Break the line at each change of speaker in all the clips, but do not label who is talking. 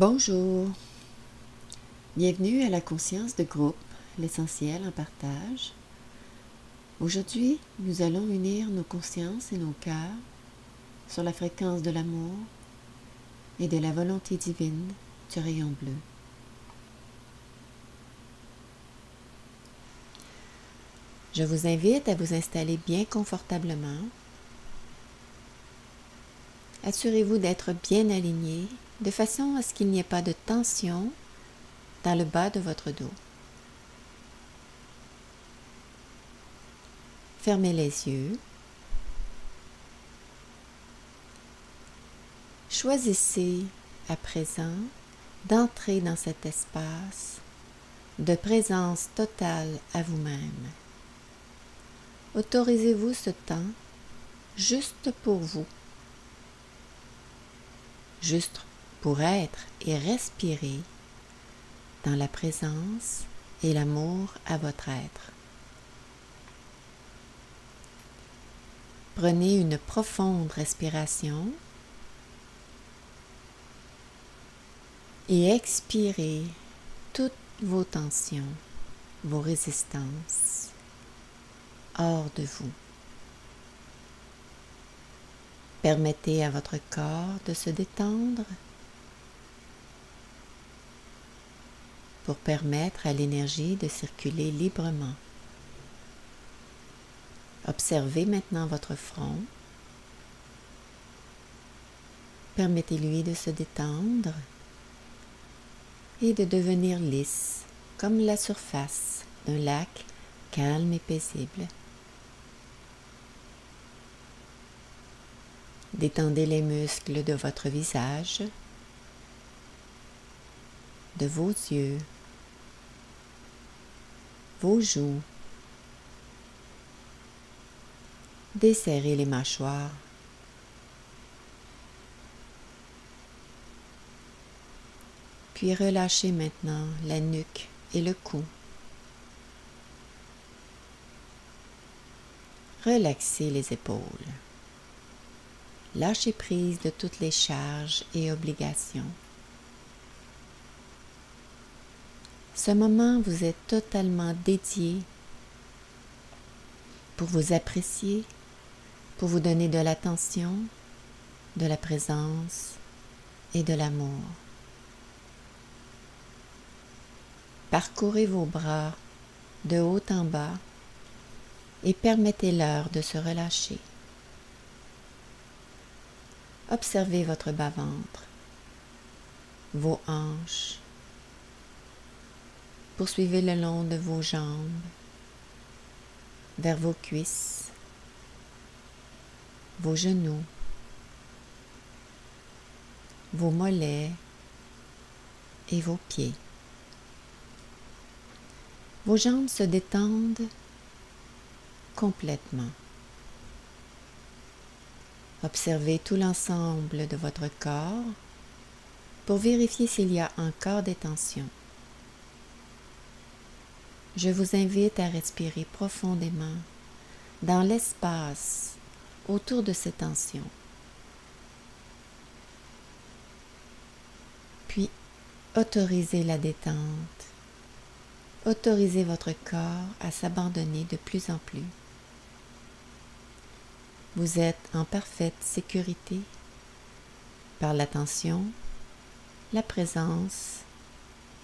Bonjour, bienvenue à la conscience de groupe, l'essentiel en partage. Aujourd'hui, nous allons unir nos consciences et nos cœurs sur la fréquence de l'amour et de la volonté divine du rayon bleu. Je vous invite à vous installer bien confortablement. Assurez-vous d'être bien aligné de façon à ce qu'il n'y ait pas de tension dans le bas de votre dos. Fermez les yeux. Choisissez à présent d'entrer dans cet espace de présence totale à vous-même. Autorisez-vous ce temps juste pour vous, juste pour être et respirer dans la présence et l'amour à votre être. Prenez une profonde respiration et expirez toutes vos tensions, vos résistances hors de vous. Permettez à votre corps de se détendre pour permettre à l'énergie de circuler librement. Observez maintenant votre front. Permettez-lui de se détendre et de devenir lisse comme la surface d'un lac calme et paisible. Détendez les muscles de votre visage, de vos yeux, vos joues. Desserrez les mâchoires. Puis relâchez maintenant la nuque et le cou. Relaxez les épaules. Lâchez prise de toutes les charges et obligations. Ce moment vous est totalement dédié pour vous apprécier, pour vous donner de l'attention, de la présence et de l'amour. Parcourez vos bras de haut en bas et permettez-leur de se relâcher. Observez votre bas-ventre, vos hanches. Poursuivez le long de vos jambes, vers vos cuisses, vos genoux, vos mollets et vos pieds. Vos jambes se détendent complètement. Observez tout l'ensemble de votre corps pour vérifier s'il y a encore des tensions. Je vous invite à respirer profondément dans l'espace autour de ces tensions. Puis, autorisez la détente. Autorisez votre corps à s'abandonner de plus en plus. Vous êtes en parfaite sécurité par l'attention, la présence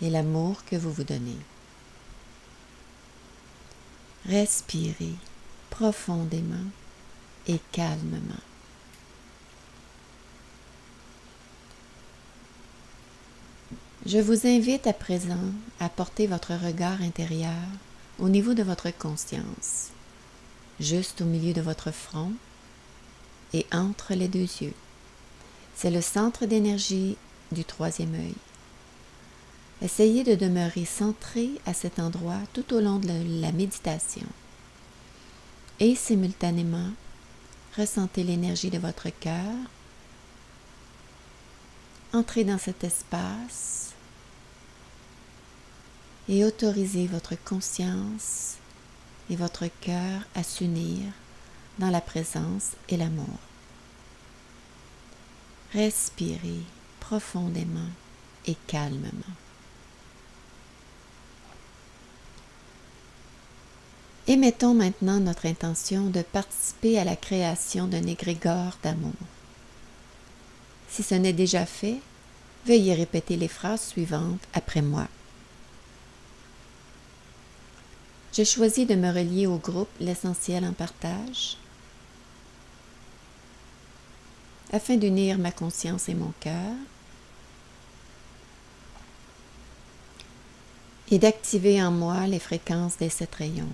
et l'amour que vous vous donnez. Respirez profondément et calmement. Je vous invite à présent à porter votre regard intérieur au niveau de votre conscience, juste au milieu de votre front et entre les deux yeux. C'est le centre d'énergie du troisième œil. Essayez de demeurer centré à cet endroit tout au long de la méditation. Et simultanément, ressentez l'énergie de votre cœur. Entrez dans cet espace et autorisez votre conscience et votre cœur à s'unir dans la présence et l'amour. Respirez profondément et calmement. Émettons maintenant notre intention de participer à la création d'un égrégore d'amour. Si ce n'est déjà fait, veuillez répéter les phrases suivantes après moi. Je choisis de me relier au groupe L'Essentiel en partage afin d'unir ma conscience et mon cœur et d'activer en moi les fréquences des 7 rayons.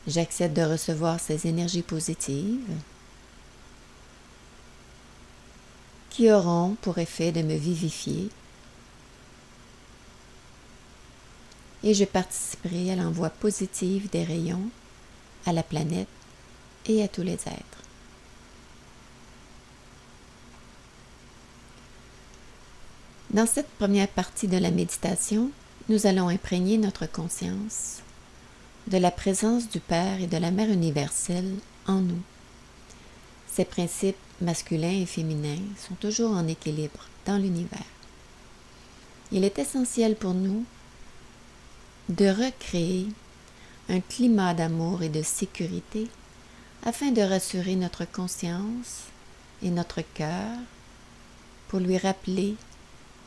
J'accepte de recevoir ces énergies positives qui auront pour effet de me vivifier et je participerai à l'envoi positif des rayons à la planète et à tous les êtres. Dans cette première partie de la méditation, nous allons imprégner notre conscience de la présence du Père et de la Mère universelle en nous. Ces principes masculins et féminins sont toujours en équilibre dans l'univers. Il est essentiel pour nous de recréer un climat d'amour et de sécurité afin de rassurer notre conscience et notre cœur pour lui rappeler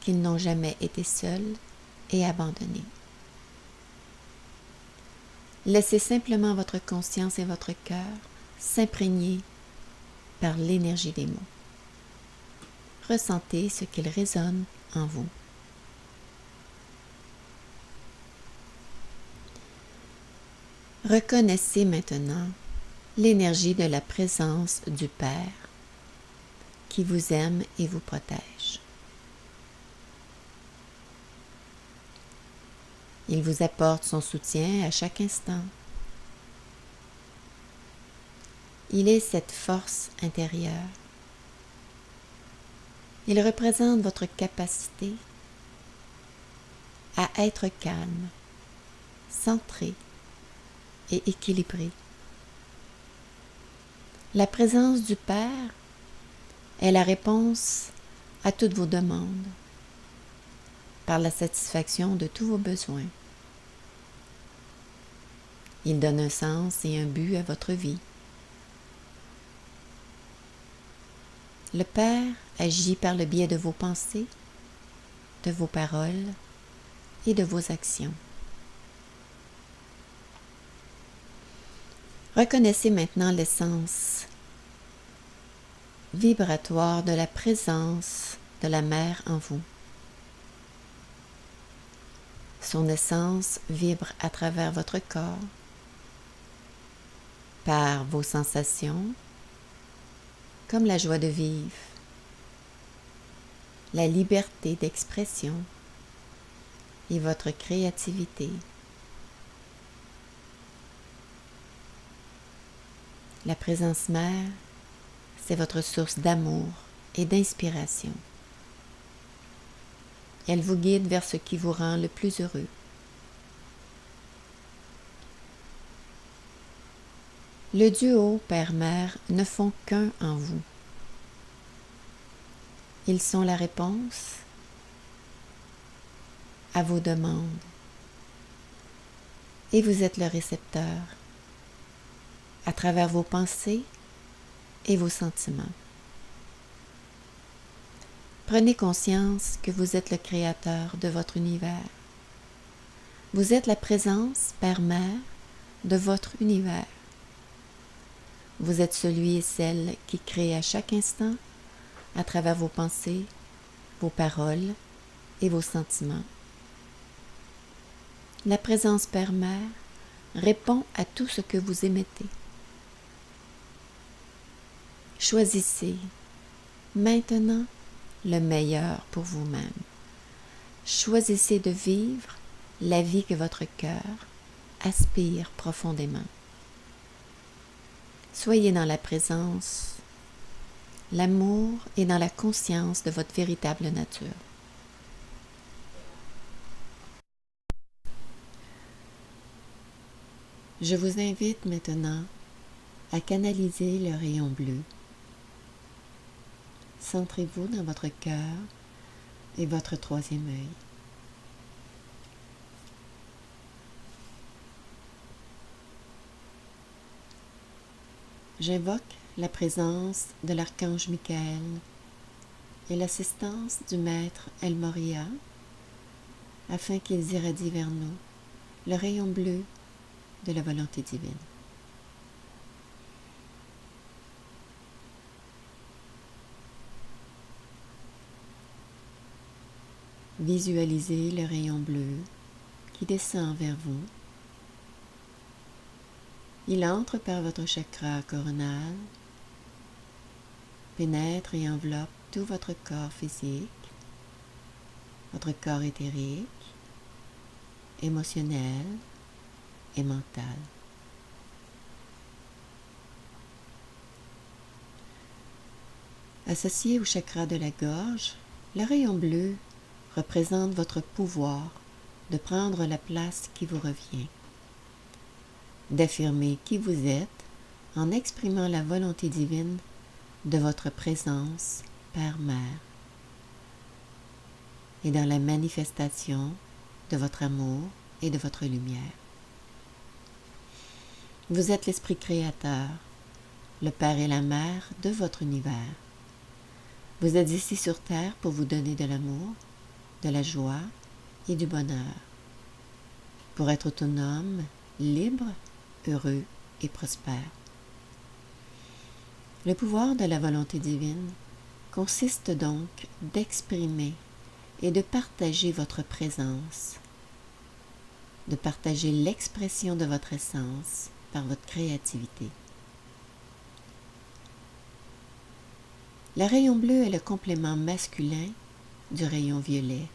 qu'ils n'ont jamais été seuls et abandonnés. Laissez simplement votre conscience et votre cœur s'imprégner par l'énergie des mots. Ressentez ce qu'ils résonnent en vous. Reconnaissez maintenant l'énergie de la présence du Père qui vous aime et vous protège. Il vous apporte son soutien à chaque instant. Il est cette force intérieure. Il représente votre capacité à être calme, centré et équilibré. La présence du Père est la réponse à toutes vos demandes, par la satisfaction de tous vos besoins. Il donne un sens et un but à votre vie. Le Père agit par le biais de vos pensées, de vos paroles et de vos actions. Reconnaissez maintenant l'essence vibratoire de la présence de la Mère en vous. Son essence vibre à travers votre corps, par vos sensations, comme la joie de vivre, la liberté d'expression et votre créativité. La présence mère, c'est votre source d'amour et d'inspiration. Elle vous guide vers ce qui vous rend le plus heureux. Le duo Père-Mère ne font qu'un en vous. Ils sont la réponse à vos demandes et vous êtes le récepteur à travers vos pensées et vos sentiments. Prenez conscience que vous êtes le créateur de votre univers. Vous êtes la présence Père-Mère de votre univers. Vous êtes celui et celle qui crée à chaque instant à travers vos pensées, vos paroles et vos sentiments. La présence Père-Mère répond à tout ce que vous émettez. Choisissez maintenant le meilleur pour vous-même. Choisissez de vivre la vie que votre cœur aspire profondément. Soyez dans la présence, l'amour et dans la conscience de votre véritable nature. Je vous invite maintenant à canaliser le rayon bleu Centrez-vous dans votre cœur et votre troisième œil. J'invoque la présence de l'archange Michael et l'assistance du maître El Moria afin qu'ils irradient vers nous le rayon bleu de la volonté divine. Visualisez le rayon bleu qui descend vers vous. Il entre par votre chakra coronal, pénètre et enveloppe tout votre corps physique, votre corps éthérique, émotionnel et mental. Associé au chakra de la gorge, le rayon bleu représente votre pouvoir de prendre la place qui vous revient, d'affirmer qui vous êtes en exprimant la volonté divine de votre présence Père-Mère et dans la manifestation de votre amour et de votre lumière. Vous êtes l'Esprit créateur, le Père et la Mère de votre univers. Vous êtes ici sur Terre pour vous donner de l'amour, de la joie et du bonheur, pour être autonome, libre, heureux et prospère. Le pouvoir de la volonté divine consiste donc d'exprimer et de partager votre présence, de partager l'expression de votre essence par votre créativité. Le rayon bleu est le complément masculin du rayon violet,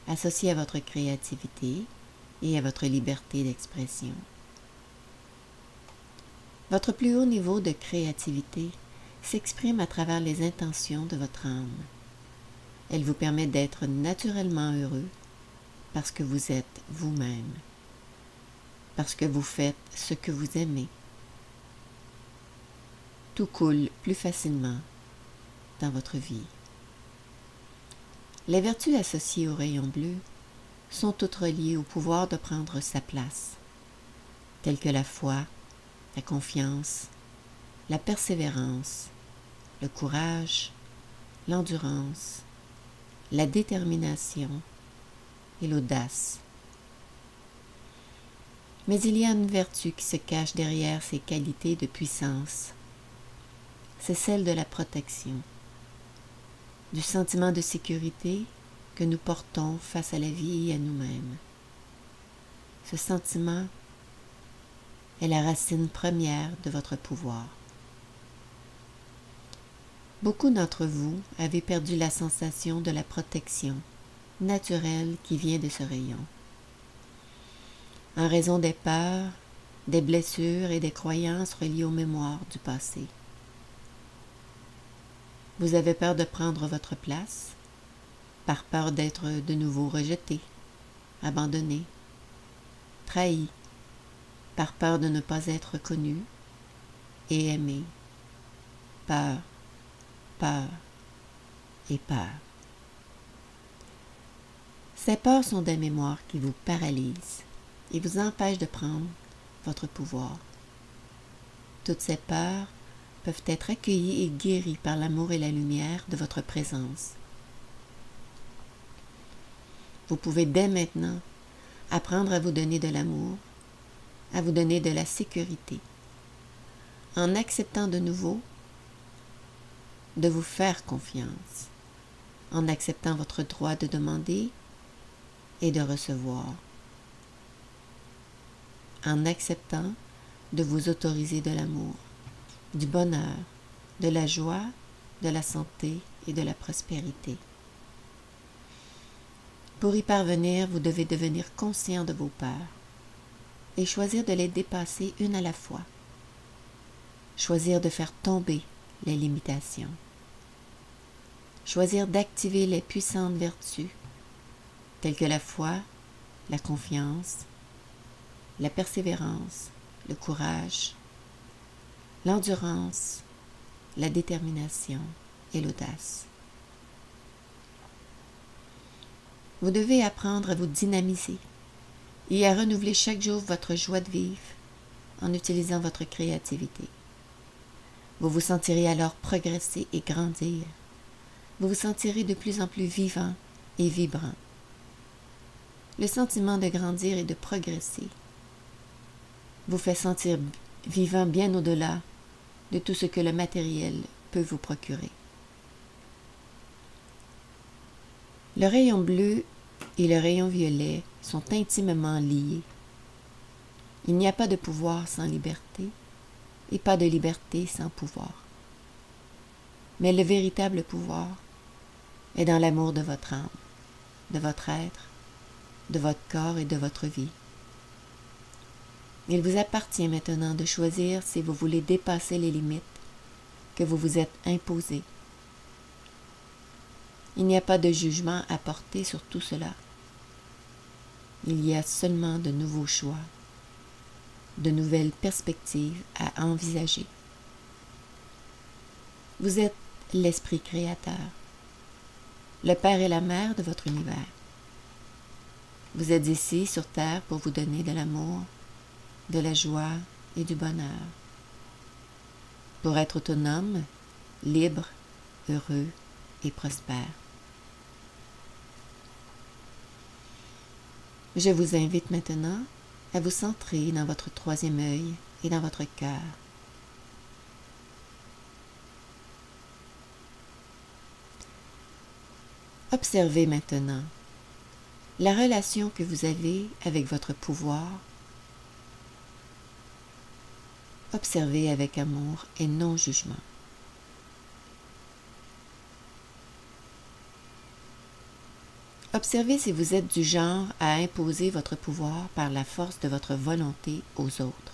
associé à votre créativité et à votre liberté d'expression. Votre plus haut niveau de créativité s'exprime à travers les intentions de votre âme. Elle vous permet d'être naturellement heureux parce que vous êtes vous-même, parce que vous faites ce que vous aimez. Tout coule plus facilement dans votre vie. Les vertus associées au rayon bleu sont toutes reliées au pouvoir de prendre sa place, telles que la foi, la confiance, la persévérance, le courage, l'endurance, la détermination et l'audace. Mais il y a une vertu qui se cache derrière ces qualités de puissance. C'est celle de la protection, du sentiment de sécurité que nous portons face à la vie et à nous-mêmes. Ce sentiment est la racine première de votre pouvoir. Beaucoup d'entre vous avez perdu la sensation de la protection naturelle qui vient de ce rayon. En raison des peurs, des blessures et des croyances reliées aux mémoires du passé. Vous avez peur de prendre votre place, par peur d'être de nouveau rejeté, abandonné, trahi, par peur de ne pas être reconnu et aimé. Peur, peur et peur. Ces peurs sont des mémoires qui vous paralysent et vous empêchent de prendre votre pouvoir. Toutes ces peurs peuvent être accueillies et guéries par l'amour et la lumière de votre présence. Vous pouvez dès maintenant apprendre à vous donner de l'amour, à vous donner de la sécurité, en acceptant de nouveau de vous faire confiance, en acceptant votre droit de demander et de recevoir, en acceptant de vous autoriser de l'amour, du bonheur, de la joie, de la santé et de la prospérité. Pour y parvenir, vous devez devenir conscient de vos peurs et choisir de les dépasser une à la fois. Choisir de faire tomber les limitations. Choisir d'activer les puissantes vertus telles que la foi, la confiance, la persévérance, le courage, l'endurance, la détermination et l'audace. Vous devez apprendre à vous dynamiser et à renouveler chaque jour votre joie de vivre en utilisant votre créativité. Vous vous sentirez alors progresser et grandir. Vous vous sentirez de plus en plus vivant et vibrant. Le sentiment de grandir et de progresser vous fait sentir vivant bien au-delà de tout ce que le matériel peut vous procurer. Le rayon bleu et le rayon violet sont intimement liés. Il n'y a pas de pouvoir sans liberté et pas de liberté sans pouvoir. Mais le véritable pouvoir est dans l'amour de votre âme, de votre être, de votre corps et de votre vie. Il vous appartient maintenant de choisir si vous voulez dépasser les limites que vous vous êtes imposées. Il n'y a pas de jugement à porter sur tout cela. Il y a seulement de nouveaux choix, de nouvelles perspectives à envisager. Vous êtes l'esprit créateur, le père et la mère de votre univers. Vous êtes ici sur Terre pour vous donner de l'amour, de la joie et du bonheur, pour être autonome, libre, heureux et prospère. Je vous invite maintenant à vous centrer dans votre troisième œil et dans votre cœur. Observez maintenant la relation que vous avez avec votre pouvoir. Observez avec amour et non jugement. Observez si vous êtes du genre à imposer votre pouvoir par la force de votre volonté aux autres.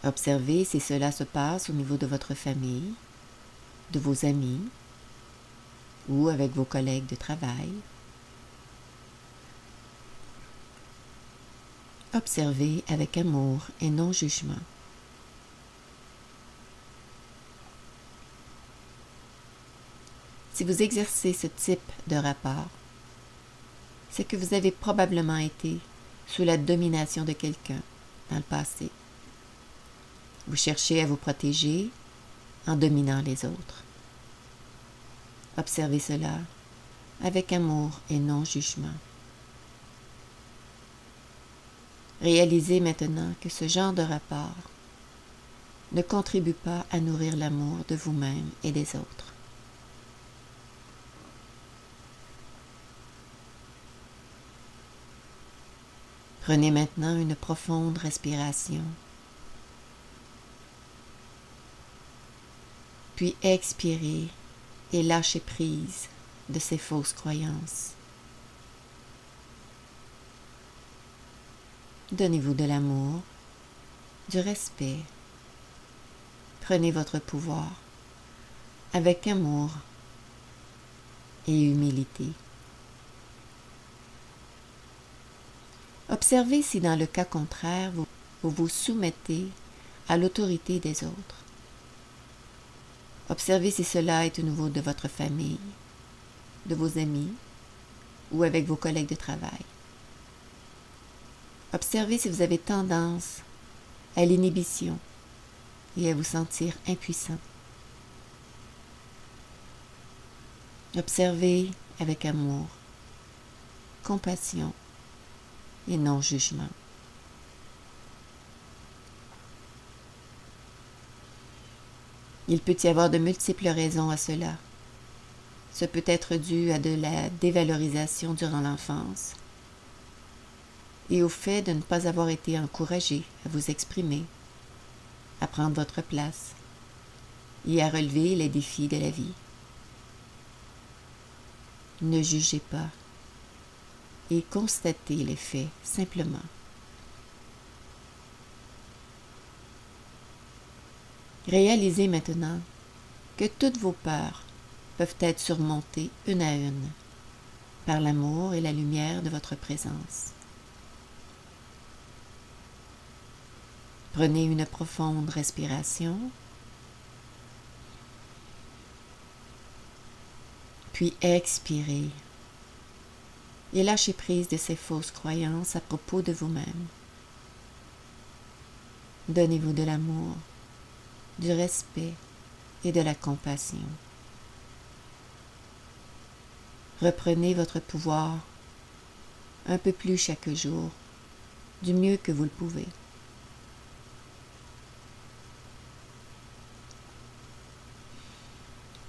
Observez si cela se passe au niveau de votre famille, de vos amis ou avec vos collègues de travail. Observez avec amour et non jugement. Si vous exercez ce type de rapport, c'est que vous avez probablement été sous la domination de quelqu'un dans le passé. Vous cherchez à vous protéger en dominant les autres. Observez cela avec amour et non jugement. Réalisez maintenant que ce genre de rapport ne contribue pas à nourrir l'amour de vous-même et des autres. Prenez maintenant une profonde respiration, puis expirez et lâchez prise de ces fausses croyances. Donnez-vous de l'amour, du respect. Prenez votre pouvoir avec amour et humilité. Observez si dans le cas contraire, vous vous soumettez à l'autorité des autres. Observez si cela est au niveau de votre famille, de vos amis ou avec vos collègues de travail. Observez si vous avez tendance à l'inhibition et à vous sentir impuissant. Observez avec amour, compassion et non jugement. Il peut y avoir de multiples raisons à cela. Ce peut être dû à de la dévalorisation durant l'enfance et au fait de ne pas avoir été encouragé à vous exprimer, à prendre votre place et à relever les défis de la vie. Ne jugez pas et constatez les faits simplement. Réalisez maintenant que toutes vos peurs peuvent être surmontées une à une par l'amour et la lumière de votre présence. Prenez une profonde respiration. Puis expirez et lâchez prise de ces fausses croyances à propos de vous-même. Donnez-vous de l'amour, du respect et de la compassion. Reprenez votre pouvoir un peu plus chaque jour, du mieux que vous le pouvez.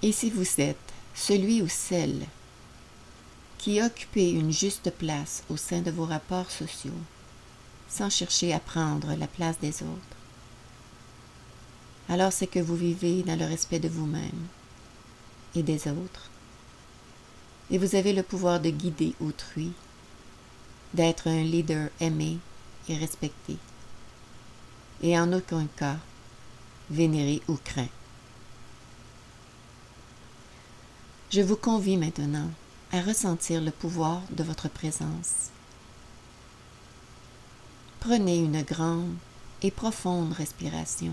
Et si vous êtes celui ou celle qui occupez une juste place au sein de vos rapports sociaux, sans chercher à prendre la place des autres, alors c'est que vous vivez dans le respect de vous-même et des autres, et vous avez le pouvoir de guider autrui, d'être un leader aimé et respecté, et en aucun cas vénéré ou craint. Je vous convie maintenant à ressentir le pouvoir de votre présence. Prenez une grande et profonde respiration.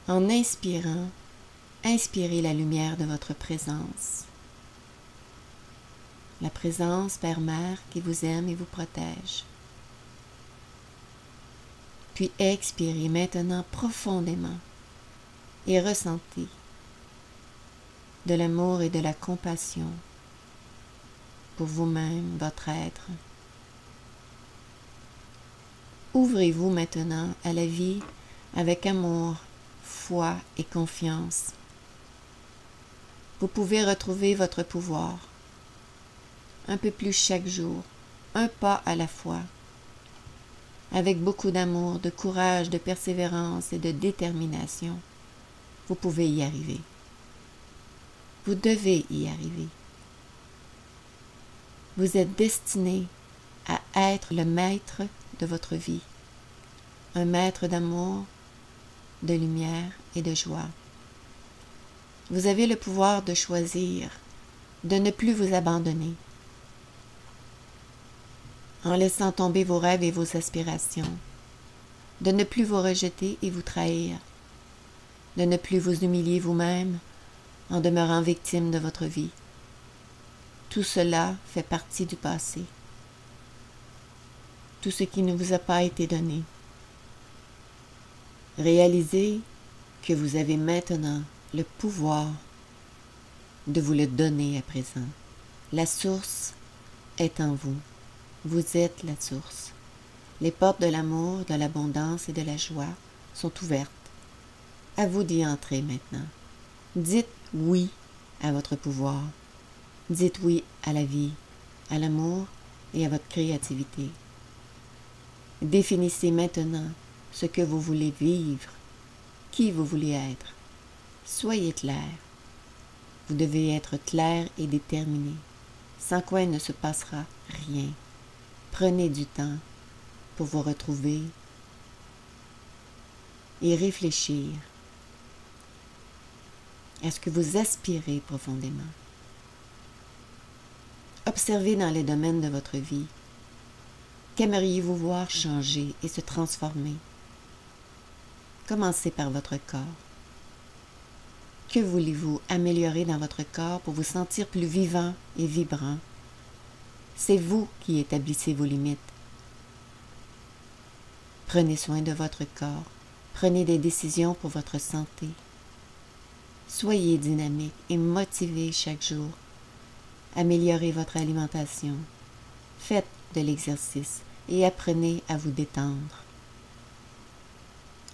En inspirant, inspirez la lumière de votre présence. La présence Père-Mère qui vous aime et vous protège. Puis expirez maintenant profondément et ressentez de l'amour et de la compassion pour vous-même, votre être. Ouvrez-vous maintenant à la vie avec amour, foi et confiance. Vous pouvez retrouver votre pouvoir, un peu plus chaque jour, un pas à la fois, avec beaucoup d'amour, de courage, de persévérance et de détermination. Vous pouvez y arriver. Vous devez y arriver. Vous êtes destiné à être le maître de votre vie, un maître d'amour, de lumière et de joie. Vous avez le pouvoir de choisir, de ne plus vous abandonner, en laissant tomber vos rêves et vos aspirations, de ne plus vous rejeter et vous trahir, de ne plus vous humilier vous-même en demeurant victime de votre vie. Tout cela fait partie du passé. Tout ce qui ne vous a pas été donné. Réalisez que vous avez maintenant le pouvoir de vous le donner à présent. La source est en vous. Vous êtes la source. Les portes de l'amour, de l'abondance et de la joie sont ouvertes. À vous d'y entrer maintenant. Dites oui à votre pouvoir. Dites oui à la vie, à l'amour et à votre créativité. Définissez maintenant ce que vous voulez vivre, qui vous voulez être. Soyez clair. Vous devez être clair et déterminé, sans quoi il ne se passera rien. Prenez du temps pour vous retrouver et réfléchir à ce que vous aspirez profondément. Observez dans les domaines de votre vie. Qu'aimeriez-vous voir changer et se transformer? Commencez par votre corps. Que voulez-vous améliorer dans votre corps pour vous sentir plus vivant et vibrant? C'est vous qui établissez vos limites. Prenez soin de votre corps. Prenez des décisions pour votre santé. Soyez dynamique et motivé chaque jour. Améliorez votre alimentation. Faites de l'exercice et apprenez à vous détendre.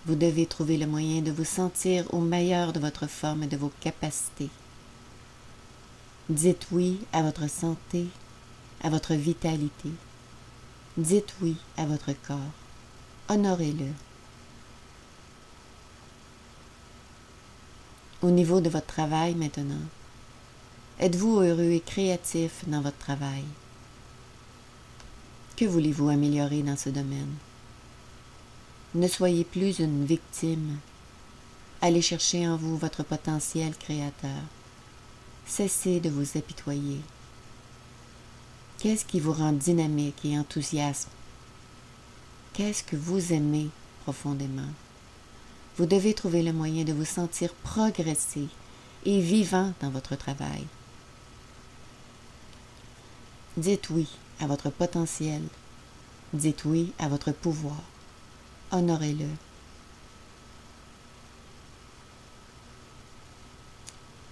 Vous devez trouver le moyen de vous sentir au meilleur de votre forme et de vos capacités. Dites oui à votre santé, à votre vitalité. Dites oui à votre corps. Honorez-le. Au niveau de votre travail maintenant, êtes-vous heureux et créatif dans votre travail? Que voulez-vous améliorer dans ce domaine? Ne soyez plus une victime. Allez chercher en vous votre potentiel créateur. Cessez de vous apitoyer. Qu'est-ce qui vous rend dynamique et enthousiaste? Qu'est-ce que vous aimez profondément? Vous devez trouver le moyen de vous sentir progresser et vivant dans votre travail. Dites oui à votre potentiel. Dites oui à votre pouvoir. Honorez-le.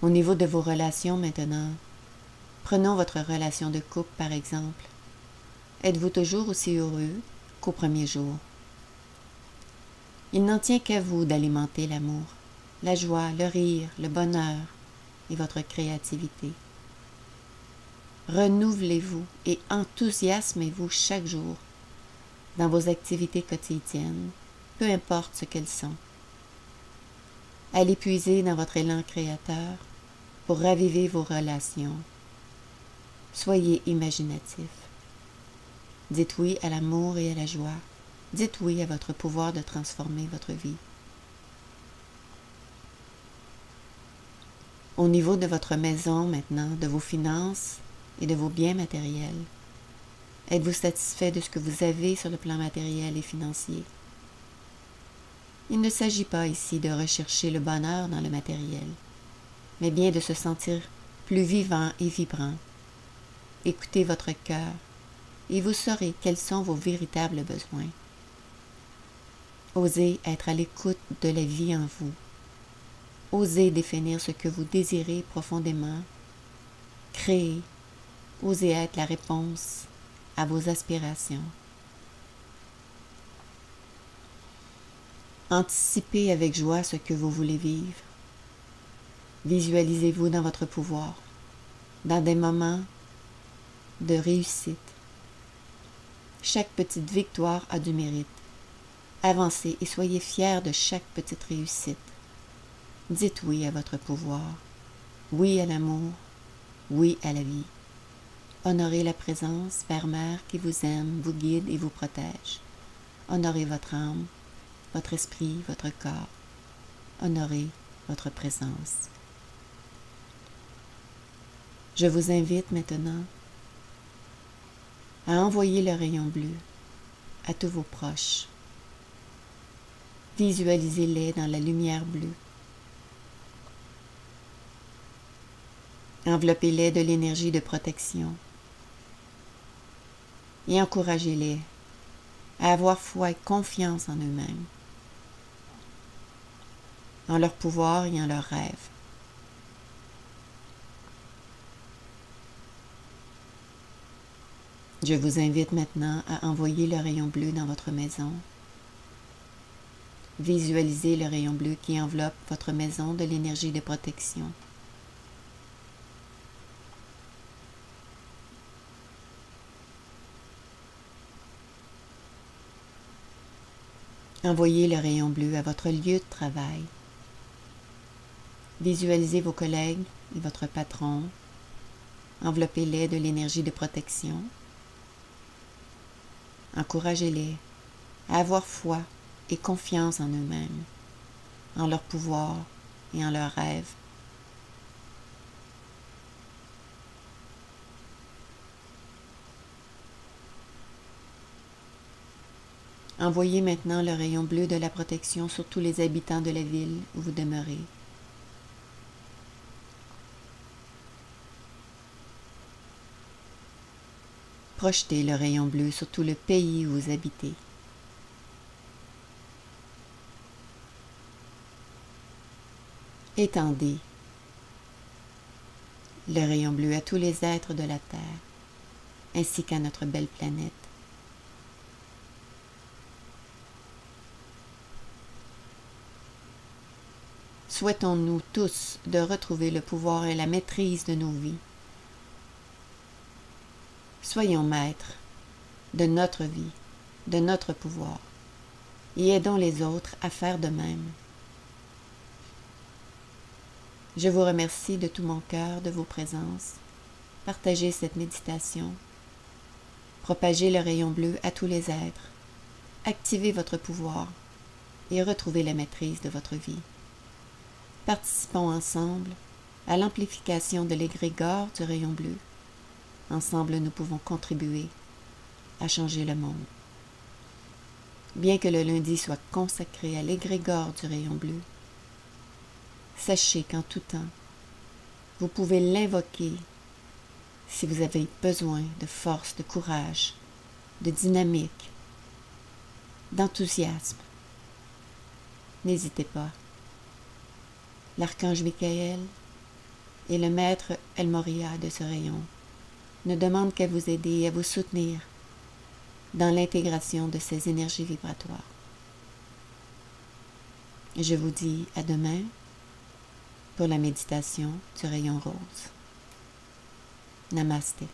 Au niveau de vos relations maintenant, prenons votre relation de couple par exemple. Êtes-vous toujours aussi heureux qu'au premier jour? Il n'en tient qu'à vous d'alimenter l'amour, la joie, le rire, le bonheur et votre créativité. Renouvelez-vous et enthousiasmez-vous chaque jour dans vos activités quotidiennes, peu importe ce qu'elles sont. Allez puiser dans votre élan créateur pour raviver vos relations. Soyez imaginatif. Dites oui à l'amour et à la joie. Dites oui à votre pouvoir de transformer votre vie. Au niveau de votre maison maintenant, de vos finances et de vos biens matériels, êtes-vous satisfait de ce que vous avez sur le plan matériel et financier? Il ne s'agit pas ici de rechercher le bonheur dans le matériel, mais bien de se sentir plus vivant et vibrant. Écoutez votre cœur et vous saurez quels sont vos véritables besoins. Osez être à l'écoute de la vie en vous. Osez définir ce que vous désirez profondément. Créez. Osez être la réponse à vos aspirations. Anticipez avec joie ce que vous voulez vivre. Visualisez-vous dans votre pouvoir, dans des moments de réussite. Chaque petite victoire a du mérite. Avancez et soyez fiers de chaque petite réussite. Dites oui à votre pouvoir, oui à l'amour, oui à la vie. Honorez la présence Père-Mère qui vous aime, vous guide et vous protège. Honorez votre âme, votre esprit, votre corps. Honorez votre présence. Je vous invite maintenant à envoyer le rayon bleu à tous vos proches. Visualisez-les dans la lumière bleue. Enveloppez-les de l'énergie de protection et encouragez-les à avoir foi et confiance en eux-mêmes, en leur pouvoir et en leurs rêves. Je vous invite maintenant à envoyer le rayon bleu dans votre maison. Visualisez le rayon bleu qui enveloppe votre maison de l'énergie de protection. Envoyez le rayon bleu à votre lieu de travail. Visualisez vos collègues et votre patron. Enveloppez-les de l'énergie de protection. Encouragez-les à avoir foi et confiance en eux-mêmes, en leur pouvoir et en leurs rêves. Envoyez maintenant le rayon bleu de la protection sur tous les habitants de la ville où vous demeurez. Projetez le rayon bleu sur tout le pays où vous habitez. Étendez le rayon bleu à tous les êtres de la Terre, ainsi qu'à notre belle planète. Souhaitons-nous tous de retrouver le pouvoir et la maîtrise de nos vies. Soyons maîtres de notre vie, de notre pouvoir, et aidons les autres à faire de même. Je vous remercie de tout mon cœur de vos présences. Partagez cette méditation. Propagez le rayon bleu à tous les êtres. Activez votre pouvoir et retrouvez la maîtrise de votre vie. Participons ensemble à l'amplification de l'égrégore du rayon bleu. Ensemble, nous pouvons contribuer à changer le monde. Bien que le lundi soit consacré à l'égrégore du rayon bleu, sachez qu'en tout temps, vous pouvez l'invoquer si vous avez besoin de force, de courage, de dynamique, d'enthousiasme. N'hésitez pas. L'archange Michael et le maître El Moria de ce rayon ne demandent qu'à vous aider et à vous soutenir dans l'intégration de ces énergies vibratoires. Je vous dis à demain pour la méditation du rayon rose. Namasté.